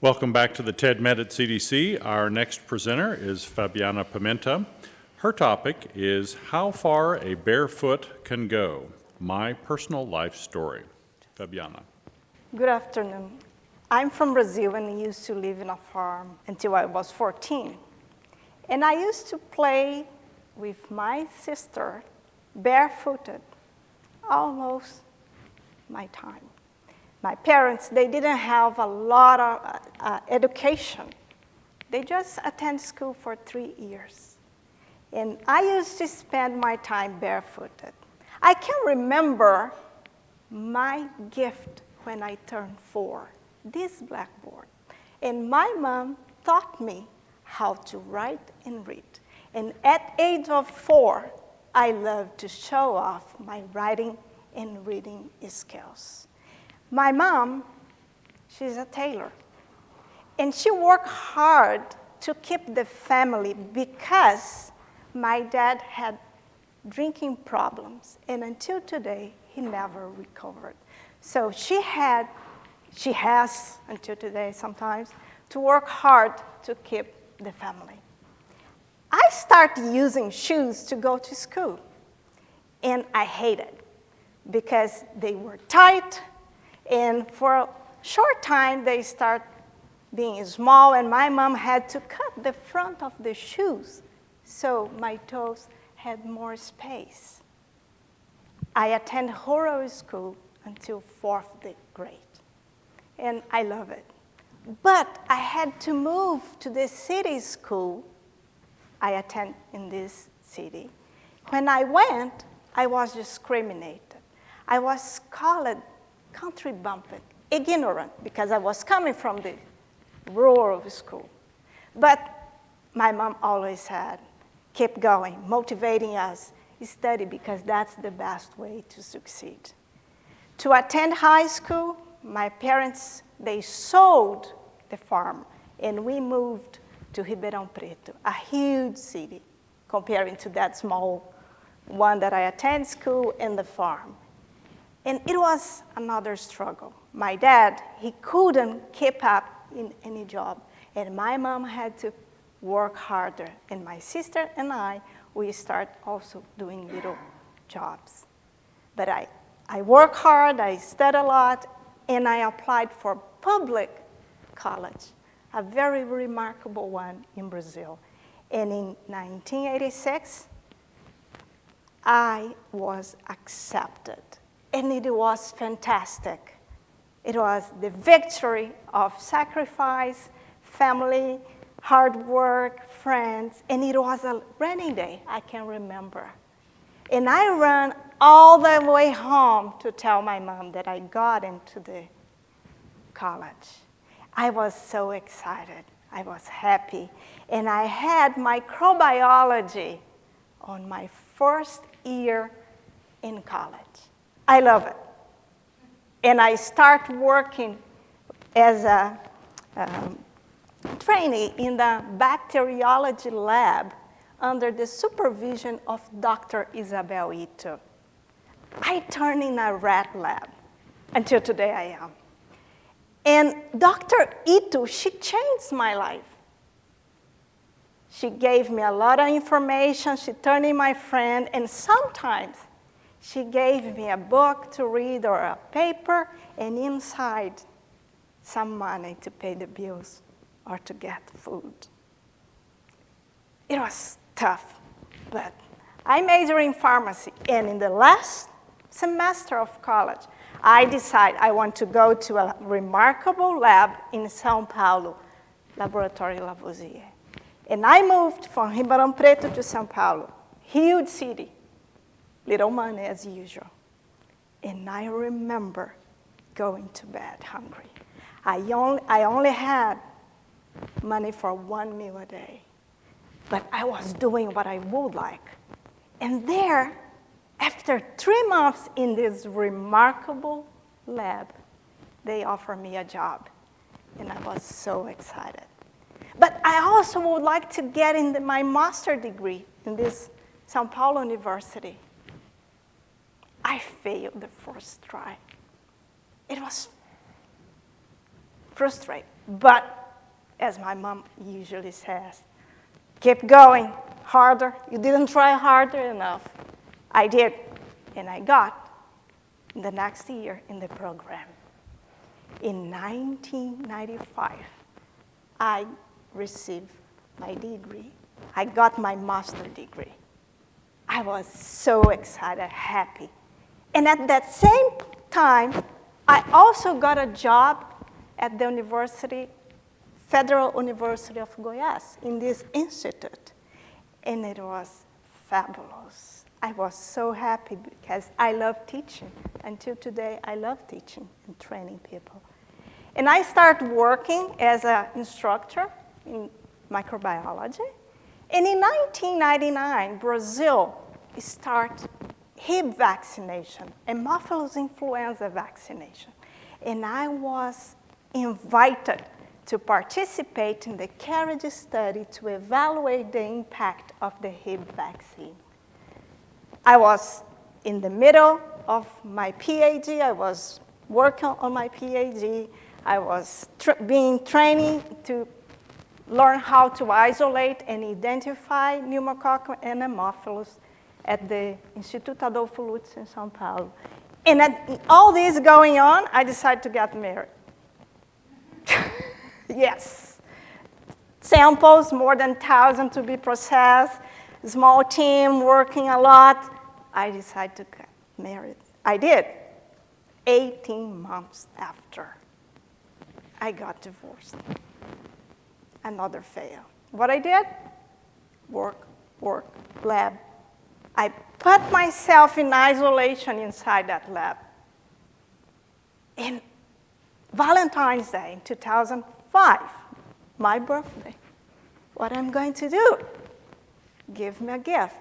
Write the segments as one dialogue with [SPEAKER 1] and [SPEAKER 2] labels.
[SPEAKER 1] Welcome back to the TEDMED at CDC. Our next presenter is Fabiana Pimenta. Her topic is How Far a Barefoot Can Go, My Personal Life Story. Fabiana.
[SPEAKER 2] Good afternoon. I'm from Brazil and used to live in a farm until I was 14. And I used to play with my sister barefooted almost my time. My parents, they didn't have a lot of education. They just attended school for 3 years. And I used to spend my time barefooted. I can remember my gift when I turned 4, this blackboard. And my mom taught me how to write and read. And at age of 4, I loved to show off my writing and reading skills. My mom, she's a tailor, and she worked hard to keep the family because my dad had drinking problems, and until today, he never recovered. So she has, until today sometimes, to work hard to keep the family. I started using shoes to go to school, and I hated because they were tight, and for a short time, they start being small, and my mom had to cut the front of the shoes so my toes had more space. I attended rural school until 4th grade, and I love it. But I had to move to the city school. I attend in this city. When I went, I was discriminated. I was called country bumpkin, ignorant, because I was coming from the rural school. But my mom always said, keep going, motivating us, study, because that's the best way to succeed. To attend high school, my parents, they sold the farm, and we moved to Ribeirão Preto, a huge city, comparing to that small one that I attend school and the farm. And it was another struggle. My dad, he couldn't keep up in any job, and my mom had to work harder. And my sister and I, we start also doing little jobs. But I work hard, I study a lot, and I applied for public college, a very remarkable one in Brazil. And in 1986, I was accepted. And it was fantastic. It was the victory of sacrifice, family, hard work, friends, and it was a rainy day, I can remember. And I ran all the way home to tell my mom that I got into the college. I was so excited. I was happy. And I had microbiology on my first year in college. I love it. And I start working as a trainee in the bacteriology lab under the supervision of Dr. Isabel Ito. I turned in a rat lab. Until today I am. And Dr. Ito, she changed my life. She gave me a lot of information. She turned in my friend. And sometimes she gave me a book to read or a paper, and inside, some money to pay the bills or to get food. It was tough, but I majored in pharmacy, and in the last semester of college, I decided I want to go to a remarkable lab in São Paulo, Laboratório Lavoisier. And I moved from Ribeirão Preto to São Paulo, huge city. Little money as usual. And I remember going to bed hungry. I only had money for 1 meal a day, but I was doing what I would like. And there, after 3 months in this remarkable lab, they offered me a job, and I was so excited. But I also would like to get in my master's degree in this São Paulo University. I failed the first try. It was frustrating. But as my mom usually says, keep going, harder. You didn't try harder enough. I did, and I got the next year in the program. In 1995, I received my degree. I got my master's degree. I was so excited, happy. And at that same time, I also got a job at the university, Federal University of Goiás, in this institute. And it was fabulous. I was so happy because I love teaching. Until today, I love teaching and training people. And I started working as an instructor in microbiology. And in 1999, Brazil started Hib vaccination, Haemophilus influenza vaccination. And I was invited to participate in the carriage study to evaluate the impact of the Hib vaccine. I was in the middle of my PhD. I was working on my PhD. I was being trained to learn how to isolate and identify pneumococcal and Haemophilus at the Instituto Adolfo Lutz in São Paulo. And at all this going on, I decided to get married. Yes. Samples, more than 1,000 to be processed, small team, working a lot. I decided to get married. I did. 18 months after, I got divorced. Another fail. What I did? Work, lab. I put myself in isolation inside that lab. And Valentine's Day in 2005, my birthday, what I'm going to do? Give me a gift,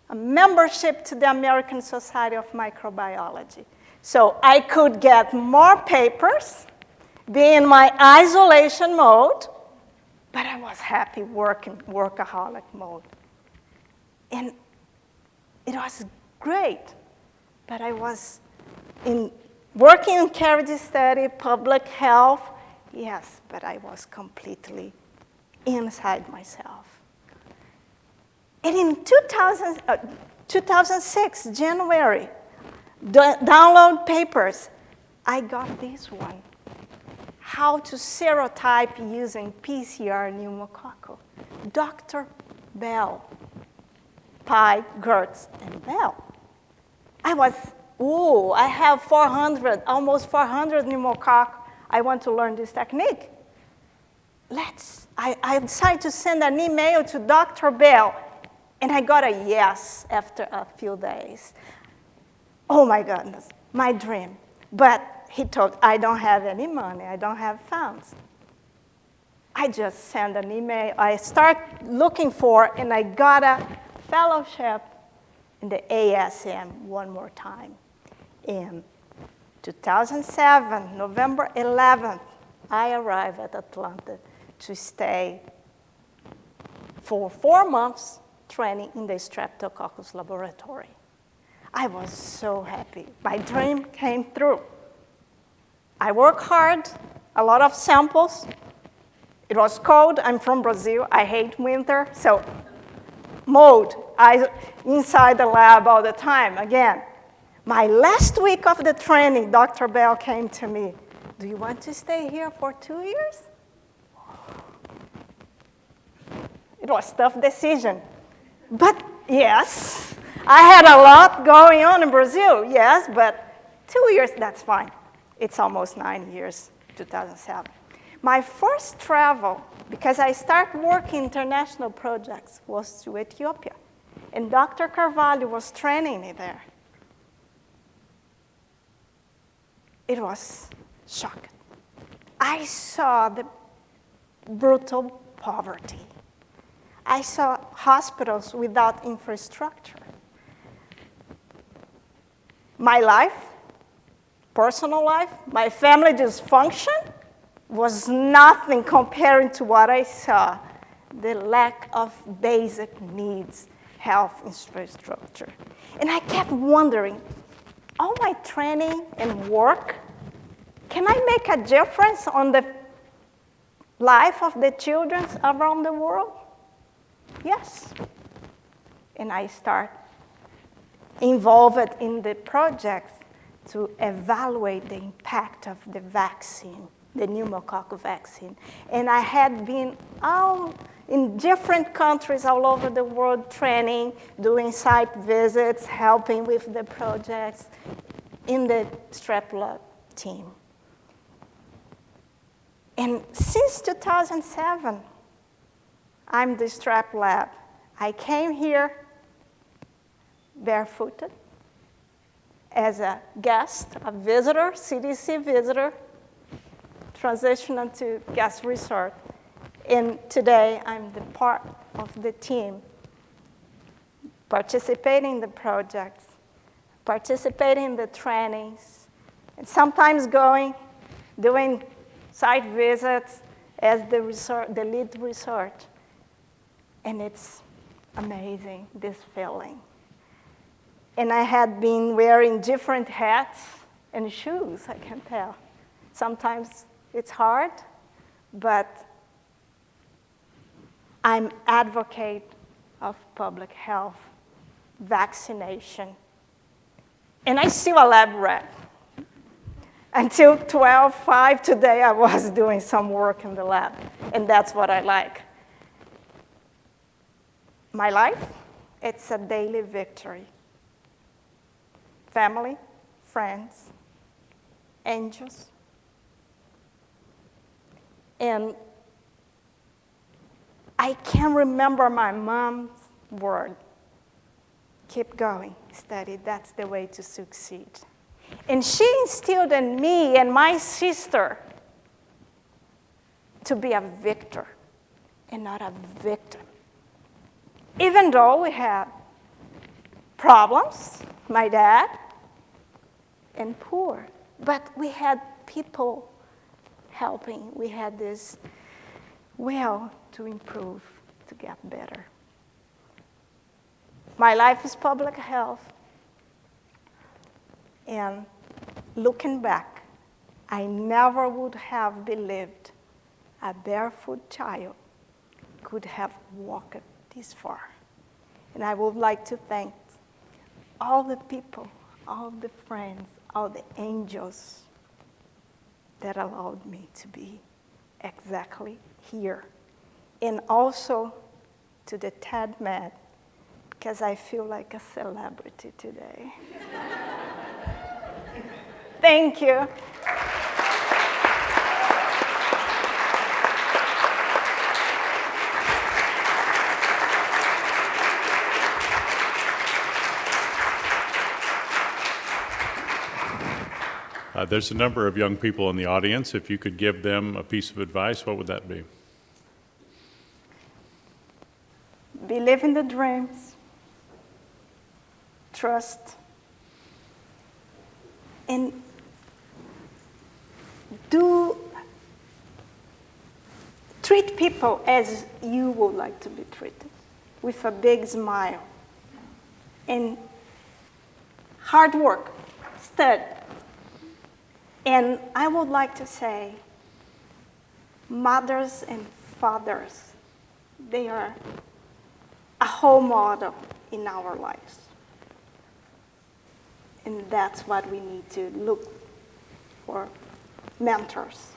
[SPEAKER 2] a membership to the American Society of Microbiology. So I could get more papers, be in my isolation mode, but I was happy working, workaholic mode. And it was great, but I was working in carriage study, public health, yes, but I was completely inside myself. And in 2006, January, download papers, I got this one. How to serotype using PCR pneumococcal. Dr. Bell, Pai, Gertz, and Bell. I have 400, almost 400 pneumococcal. I want to learn this technique. I decided to send an email to Dr. Bell, and I got a yes after a few days. Oh my goodness, my dream. But he told, I don't have any money, I don't have funds. I just sent an email, I start looking for, and I got a fellowship in the ASM one more time. In 2007, November 11th, I arrived at Atlanta to stay for 4 months training in the Streptococcus laboratory. I was so happy. My dream came through. I worked hard, a lot of samples. It was cold. I'm from Brazil. I hate winter. So mode, inside the lab all the time. Again, my last week of the training, Dr. Bell came to me. Do you want to stay here for 2 years? It was a tough decision. But yes, I had a lot going on in Brazil, yes, but 2 years, that's fine. It's almost 9 years, 2007. My first travel, because I started working international projects, was to Ethiopia. And Dr. Carvalho was training me there. It was shocking. I saw the brutal poverty. I saw hospitals without infrastructure. My life, personal life, my family dysfunction was nothing comparing to what I saw, the lack of basic needs, health infrastructure. And I kept wondering, all my training and work, can I make a difference on the life of the children around the world? Yes. And I start involved in the projects to evaluate the impact of the vaccine, the pneumococcal vaccine. And I had been in different countries all over the world training, doing site visits, helping with the projects in the strep lab team. And since 2007, I'm the strep lab. I came here barefooted as a guest, a visitor, CDC visitor, transitioned to guest resort. And today, I'm the part of the team, participating in the projects, participating in the trainings, and sometimes doing site visits as the lead resort. And it's amazing, this feeling. And I had been wearing different hats and shoes, I can tell. Sometimes it's hard, but I'm advocate of public health, vaccination. And I'm still a lab rat. Until 12:05 today, I was doing some work in the lab, and that's what I like. My life, it's a daily victory. Family, friends, angels. And I can remember my mom's word. Keep going, study, that's the way to succeed. And she instilled in me and my sister to be a victor and not a victim. Even though we had problems, my dad, and poor, but we had people helping. We had this will to improve, to get better. My life is public health. And looking back, I never would have believed a barefoot child could have walked this far. And I would like to thank all the people, all the friends, all the angels that allowed me to be exactly here. And also to the TEDMED, because I feel like a celebrity today. Thank you.
[SPEAKER 1] There's a number of young people in the audience. If you could give them a piece of advice, what would that be?
[SPEAKER 2] Believe in the dreams. Trust. And treat people as you would like to be treated, with a big smile. And hard work, study. And I would like to say, mothers and fathers, they are a whole model in our lives. And that's what we need to look for, mentors.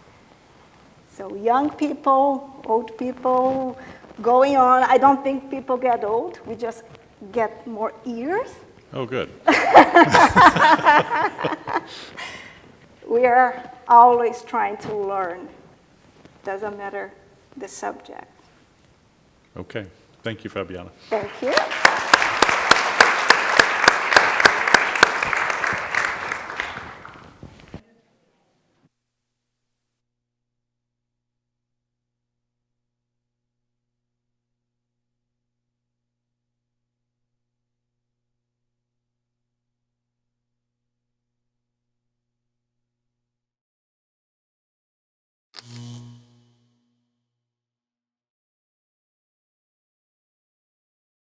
[SPEAKER 2] So young people, old people, going on. I don't think people get old. We just get more years.
[SPEAKER 1] Oh, good.
[SPEAKER 2] We are always trying to learn. Doesn't matter the subject.
[SPEAKER 1] Okay. Thank you, Fabiana.
[SPEAKER 2] Thank you.